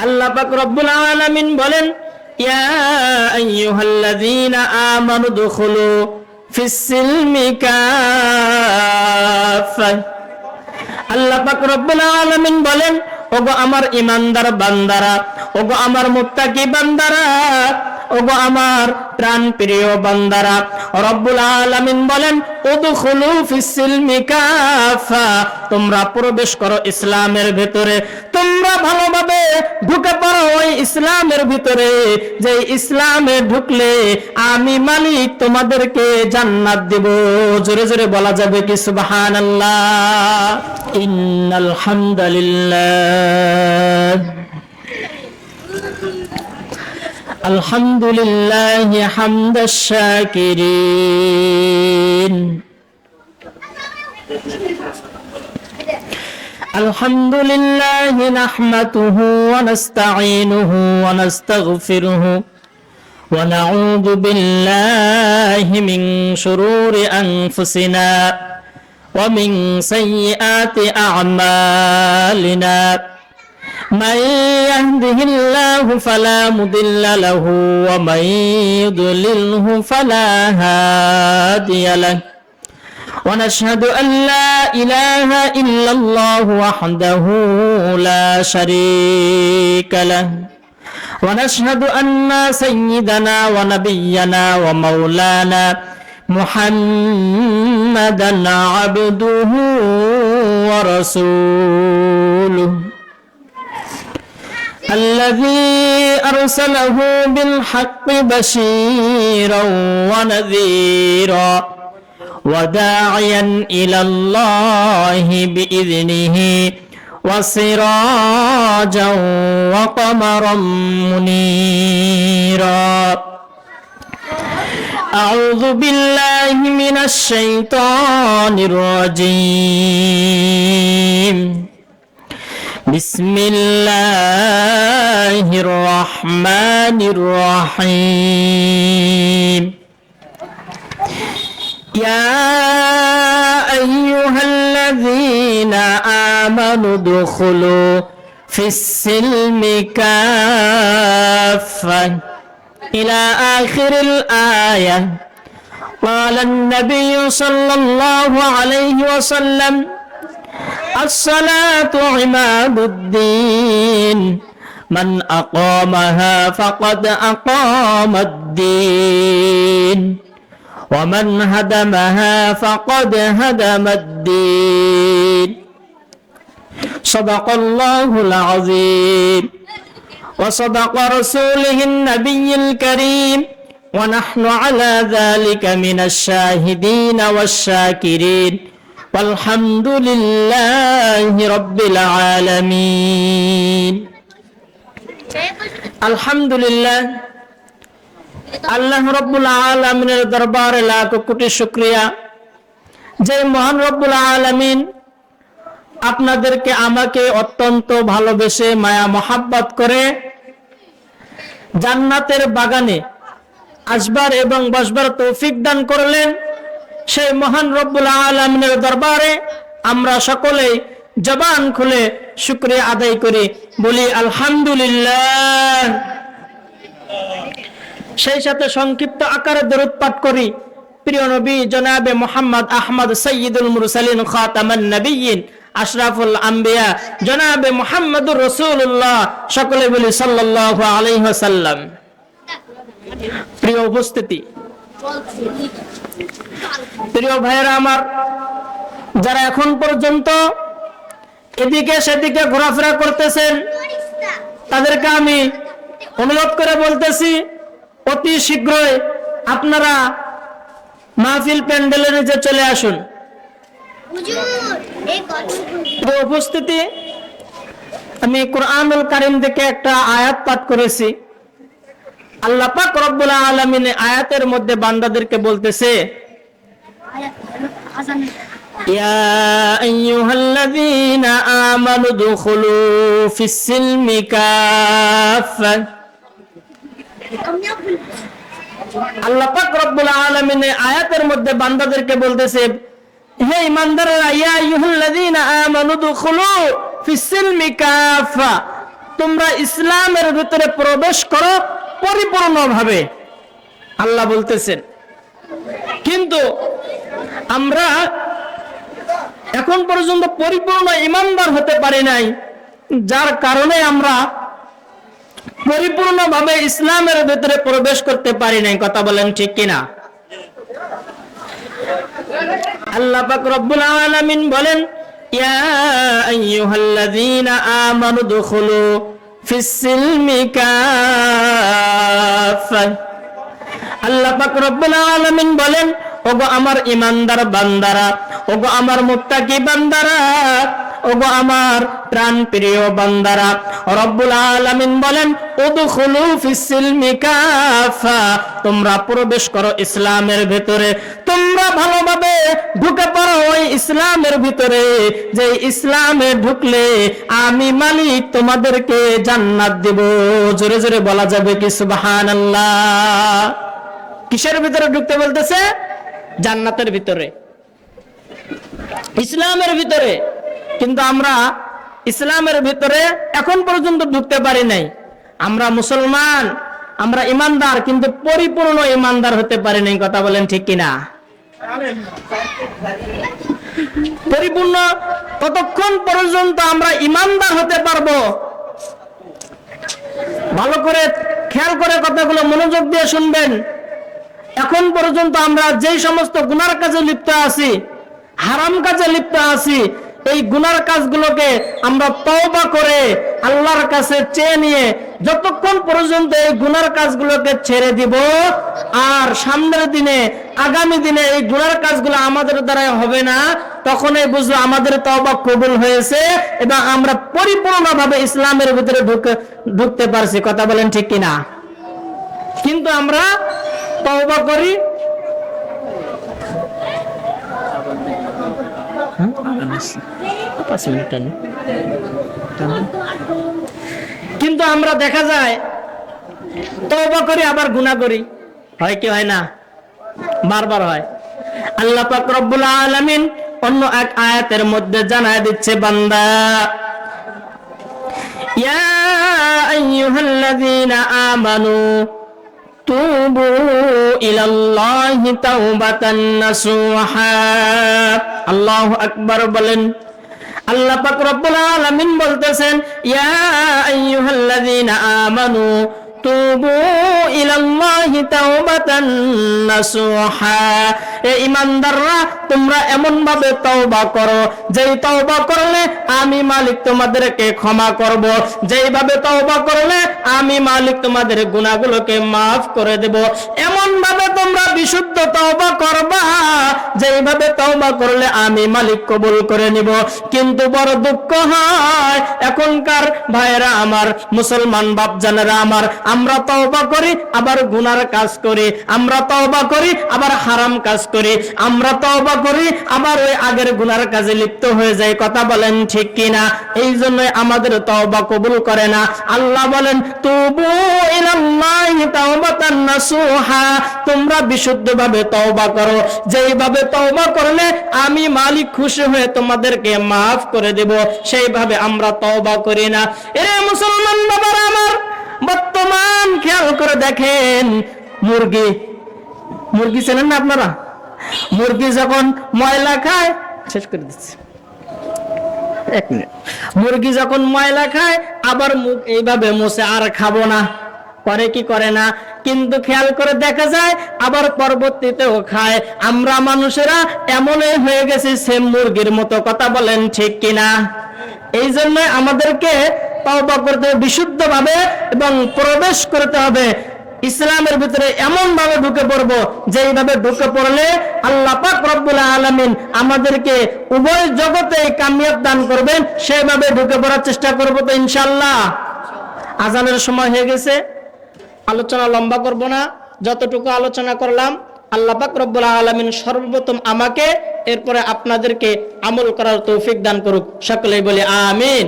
আল্লাহ পাক রব্বুল আলামিন বলেন, ইয়া আইয়ুহাল্লাযীনা আমানু দুখুলু ফিস-সিলমি কাফা। আল্লাহ পাক রব্বুল আলামিন বলেন, ওগো আমার ঈমানদার বান্দারা, ওগো আমার মুত্তাকি বান্দারা, ওগো আমার প্রাণ প্রিয় বান্দারা, রব্বুল আলামিন বলেন, উদখুলু ফিস-সিলমি কাফা, তোমরা প্রবেশ করো ইসলামের ভিতরে, তোমরা ভালোভাবে ঢুকে পড়ো ওই ইসলামের ভিতরে, যে ইসলামে ঢুকলে আমি মালিক তোমাদেরকে জান্নাত দেব। জোরে জোরে বলা যাবে কি সুবহানাল্লাহ? ইন্নাল হামদুলিল্লাহ আলহামদুলিল্লাহি হামদাশ শাকিরিন আলহামদুলিল্লাহি নাহমাদুহু ওয়া নাস্তাঈনুহু ওয়া নাস্তাগফিরুহু ওয়া নাউযু বিল্লাহি মিন শুরুরি আনফুসিনা ওয়া মিন সাইয়্যাতি আ'মালিনা من يهده الله فلا مضل له ومن يضلله فلا هادي له ونشهد أن لا إله إلا الله وحده لا شريك له ونشهد أن سيدنا ونبينا ومولانا محمدا عبده ورسوله الذي أرسله بالحق بشيرا ونذيرا وداعيا إلى الله بإذنه وسراجا وقمرا منيرا أعوذ بالله من الشيطان الرجيم بسم الله الرحمن الرحيم يا أيها الذين آمنوا ادخلوا في السلم كافة إلى آخر الآية. قال النبي صلى الله عليه وسلم الصلاة عماد الدين من أقامها فقد أقام الدين ومن هدمها فقد هدم الدين. صدق الله العظيم وصدق رسوله النبي الكريم ونحن على ذلك من الشاهدين والشاكرين والحمد لله رب العالمين. الحمد لله আল্লাহ রব্বুল আলামিনের দরবারে লাখ কোটি শুকরিয়া, যে মহান রব্বুল আলামিন আপনাদেরকে আমাকে অত্যন্ত ভালোবেসে মায়া মহাব্বত করে জান্নাতের বাগানে আসবার এবং বসবার তৌফিক দান করলেন। সেই মহান রব্বুল আলামিনের দরবারে আমরা সকলেই জবান খুলে শুকরিয়া আদায় করি, বলি আলহামদুলিল্লাহ। সেই সাথে সংক্ষিপ্ত আকারে দরুদ পাঠ করি প্রিয় নবী জনাবে মুহাম্মদ আহমদ সাইয়্যিদুল মুরসালিন খাতামান নবিয়্যিন আশরাফুল আম্বিয়া জনাবে মুহাম্মদুর রাসূলুল্লাহ, সকলে বলি সাল্লাল্লাহু আলাইহি ওয়াসাল্লাম। প্রিয় উপস্থিতি, প্রিয় ভাইরা আমার, যারা এখন পর্যন্ত এদিকে সেদিকে ঘোরাফেরা করতেছেন, তাদেরকে আমি অনুরোধ করে বলতেছি, অতি শীঘ্রই আপনারা মাহফিল প্যান্ডেলের নিচে চলে আসুন। উপস্থিতি, আমি কুরআনুল কারীম থেকে একটা আয়াত পাঠ করেছি। আল্লাহ পাক রব্বুল আলামিন আয়াতের মধ্যে বান্দাদেরকে বলতেছে, ইয়া আইয়ুহাল্লাযীনা আমানু দুখুলু ফিস-সিলমি কাফা। আল্লাহ পাক রব্বুল আলামিন আয়াতের মধ্যে বান্দাদেরকে বলতেছে, হে ঈমানদাররা, ইয়া আইয়ুহাল্লাযীনা আমানু দুখুলু ফিস-সিলমি কাফা, তোমরা ইসলামের ভিতরে প্রবেশ করো পরিপূর্ণভাবে, আল্লাহ বলতেছেন। কিন্তু আমরা এখন পর্যন্ত পরিপূর্ণ ঈমানদার হতে পারি নাই, যার কারণে আমরা পরিপূর্ণভাবে ইসলামের ভিতরে প্রবেশ করতে পারি নাই। কথা বলেন ঠিক কিনা? আল্লাহ পাক রব্বুল আলামিন বলেন, ইয়া আইয়ুহাল্লাযীনা আমানু দুখুলু ফিস-সিলমি কাফা। আল্লাহ পাক রব্বুল আলামিন বলেন, ওগো আমার ঈমানদার বান্দারা, ওগো আমার মুত্তাকি বান্দারা, ওগো আমার প্রাণ প্রিয় বান্দারা, রব্বুল আলামিন বলেন, উদখুলু ফিস-সিলমি কাফা, তোমরা প্রবেশ করো ইসলামের ভিতরে, তোমরা ভালোভাবে ঢুকে পড়ো ওই ইসলামের ভিতরে, যে ইসলামে ঢুকলে আমি মালিক তোমাদেরকে জান্নাত দেব। জোরে জোরে বলা যাবে কি সুবহানাল্লাহ? কিসের ভিতরে ঢুকতে বলতেছে? জান্নাতের ভিতরে, ইসলামের ভিতরে। কিন্তু আমরা ইসলামের ভিতরে এখন পর্যন্ত ঢুকতে পারি নাই। আমরা মুসলমান, আমরা ইমানদার, কিন্তু পরিপূর্ণ ইমানদার হতে পারি নাই। কথা বলেন ঠিক কিনা? পরিপূর্ণ ততক্ষণ পর্যন্ত আমরা ইমানদার হতে পারবো। ভালো করে খেয়াল করে কথাগুলো মনোযোগ দিয়ে শুনবেন। এখন পর্যন্ত আমরা যেই সমস্ত গুনার কাজে লিপ্ত আছি, হারাম কাজে লিপ্ত আছি, এই গুনার কাজগুলোকে আমরা তওবা করে আল্লাহর কাছে চেয়ে নিয়ে যতক্ষণ পর্যন্ত এই গুনার কাজগুলোকে ছেড়ে দিব, আর সামনের দিনে আগামী দিনে এই গুনার কাজগুলো আমাদের দ্বারা হবে না, তখনই বুঝবো আমাদের তওবা কবুল হয়েছে এবং আমরা পরিপূর্ণভাবে ইসলামের ভিতরে ঢুকতে পারছি। কথা বলেন ঠিক কিনা? কিন্তু আমরা তওবা করি, কিন্তু আমরা দেখা যায় তওবা করি আবার গুনাহ করি। হয় কি হয় না? বারবার হয়। আল্লাহ পাক রব্বুল আলামিন অন্য এক আয়াতের মধ্যে জানায় দিচ্ছে, বান্দা ইয়া আইয়ুহাল্লাযীনা আমানু তুবু ইলাল্লাহি তাওবাতান নাসুহা। আল্লাহু আকবার বলেন। আল্লাহ পাক রব্বুল আলামিন বলতেছেন, ইয়া আইয়ুহাল্লাযীনা আমানু তুবু ইলাল্লাহি তাওবাতান নাসুহা। এ ঈমানদাররা, তোমরা এমন ভাবে তওবা করো যেই তওবা করলে আমি মালিক তোমাদেরকে ক্ষমা করব, যেইভাবে তওবা করলে আমি মালিক তোমাদের গুনাহগুলোকে maaf করে দেব। এমন ভাবে তোমরা বিশুদ্ধ তওবা করবা যেইভাবে তওবা করলে আমি মালিক কবুল করে নিব। কিন্তু বড় দুঃখ হয় এখনকার ভাইরা আমার, মুসলমান বাপজানেরা আমার, আমরা তওবা করি আবার গুনার কাজ করি, আমরা তওবা করি আবার হারাম কাজ করি, আমরা তওবা করি আবার ওই আগের গুনার কাজে লিপ্ত হয়ে যাই। কথা বলেন ঠিক কিনা? এই জন্যই আমাদের তওবা কবুল করে না। আল্লাহ বলেন, তুবু ইলাল্লাহি তাওবাতান নাসুহা, তোমরা বিশুদ্ধভাবে তওবা করো, যেইভাবে তওবা করলে আমি মালিক খুশি হয়ে তোমাদেরকে maaf করে দেব, সেইভাবে আমরা তওবা করি না। এ মুসলমান বাবারা আমার, বর্তমান খেয়াল করে দেখেন, মুরগি চেনেন না আপনারা? মুরগি যখন ময়লা খায়, শেষ করে দিচ্ছি, 1 মিনিট। মুরগি যখন ময়লা খায় আবার মুখ এইভাবে মুছে, আর খাবো না, করে কি করে না? কিন্তু খেয়াল করে দেখা যায় আবার পরবর্তীতেও খায়। আমরা মানুষেরা এমনই হয়ে গেছি সেম মুরগির মতো। কথা বলেন ঠিক কিনা? এই জন্য আমাদেরকে তওবা করতে হবে বিশুদ্ধভাবে এবং প্রবেশ করতে হবে ইসলামের ভিতরে। এমন ভাবে ঢুকে পড়বো যেইভাবে ঢুকে পড়লে আল্লাহ পাক রব্বুল আলামিন আমাদেরকে উভয় জগতে কামিয়াব দান করবেন, সেভাবে ঢুকে পড়ার চেষ্টা করবো তো ইনশাআল্লাহ। আজানের সময় হয়ে গেছে, আলোচনা লম্বা করব না, যতটুকু আলোচনা করলাম আল্লাহ পাক রব্বুল আলামিন সর্বপ্রথম আমাকে, এরপরে আপনাদেরকে আমল করার তৌফিক দান করুক। সকলেই বলি আমিন।